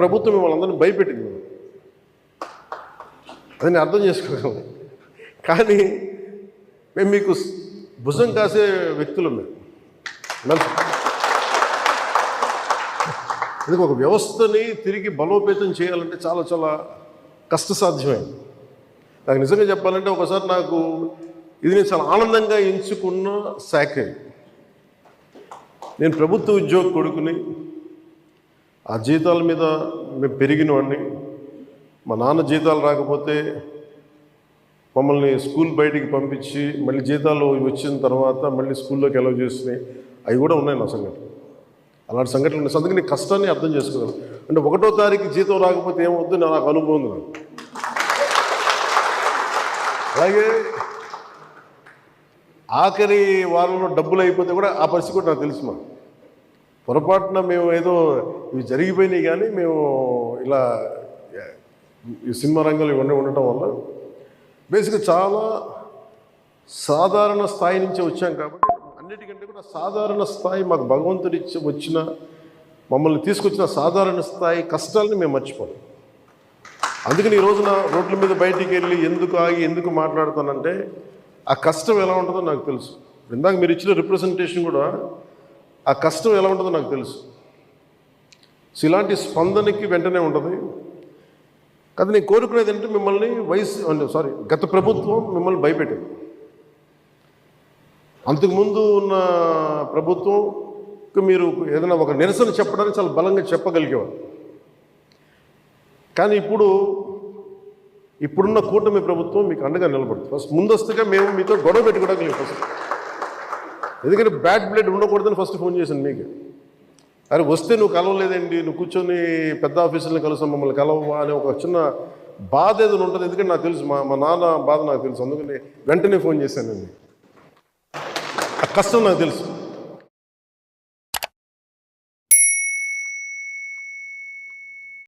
ప్రభుత్వం మిమ్మల్ని అందరినీ భయపెట్టింది, అది నేను అర్థం చేసుకోగలను. కానీ మేము మీకు భుజం కాసే వ్యక్తులు మేము. ఇది ఒక వ్యవస్థని తిరిగి బలోపేతం చేయాలంటే చాలా చాలా కష్టసాధ్యమైంది. నాకు నిజంగా చెప్పాలంటే ఒకసారి నాకు ఇది నేను చాలా ఆనందంగా ఎంచుకున్న శాఖ. నేను ప్రభుత్వ ఉద్యోగ కొడుకుని, ఆ జీతాల మీద మేము పెరిగిన వాడిని. మా నాన్న జీతాలు రాకపోతే మమ్మల్ని స్కూల్ బయటికి పంపించి మళ్ళీ జీతాలు వచ్చిన తర్వాత మళ్ళీ స్కూల్లోకి అలౌ చేస్తున్నాయి, అవి కూడా ఉన్నాయి నా సంఘటన. అలాంటి సంఘటనలు ఉన్నాయి. అందుకని నీ కష్టాన్ని అర్థం చేసుకోగలను. అంటే 1వ తారీఖు జీతం రాకపోతే ఏమవుద్దు నాకు అనుభవం ఉంది నాకు. అలాగే ఆఖరి వారంలో డబ్బులు అయిపోతే కూడా ఆ పరిస్థితి కూడా నాకు తెలుసు. మా పొరపాటున మేము ఏదో ఇవి జరిగిపోయినాయి, కానీ మేము ఇలా ఈ సినిమా రంగంలో ఇవన్నీ ఉండటం వల్ల బేసిక్గా చాలా సాధారణ స్థాయి నుంచి వచ్చాం. కాబట్టి అన్నిటికంటే కూడా సాధారణ స్థాయి మాకు భగవంతుడి వచ్చిన మమ్మల్ని తీసుకొచ్చిన సాధారణ స్థాయి కష్టాలని మేము మర్చిపోం. అందుకని ఈ రోజున రోడ్ల మీద బయటికి వెళ్ళి ఎందుకు ఆగి ఎందుకు మాట్లాడుతానంటే ఆ కష్టం ఎలా ఉంటుందో నాకు తెలుసు. ఇందాక మీరు ఇచ్చిన రిప్రజెంటేషన్ కూడా ఆ కష్టం ఎలా ఉంటుందో నాకు తెలుసు. సో ఇలాంటి స్పందనకి వెంటనే ఉంటుంది. కదా నేను కోరుకునేది అంటే మిమ్మల్ని గత ప్రభుత్వం మిమ్మల్ని భయపెట్టింది. అంతకుముందు ఉన్న ప్రభుత్వంకి మీరు ఏదైనా ఒక నిరసన చెప్పడానికి చాలా బలంగా చెప్పగలిగేవారు. కానీ ఇప్పుడున్న కూటమి ప్రభుత్వం మీకు అండగా నిలబడుతుంది. ఫస్ట్ ముందస్తుగా మేము మీతో గొడవ పెట్టుకోవడానికి లేదు ఫస్ట్. ఎందుకంటే బ్యాడ్ బ్లడ్ ఉండకూడదని ఫస్ట్ ఫోన్ చేశాను మీకు. అరే వస్తే నువ్వు కలవలేదండి, నువ్వు కూర్చొని పెద్ద ఆఫీసులను కలుస్తాం, మమ్మల్ని కలవవా అనే ఒక చిన్న బాధ ఏదైనా ఉంటుంది. ఎందుకంటే నాకు తెలుసు, మా నాన్న బాధ నాకు తెలుసు. అందుకని వెంటనే ఫోన్ చేశానండి. ఆ కష్టం నాకు తెలుసు.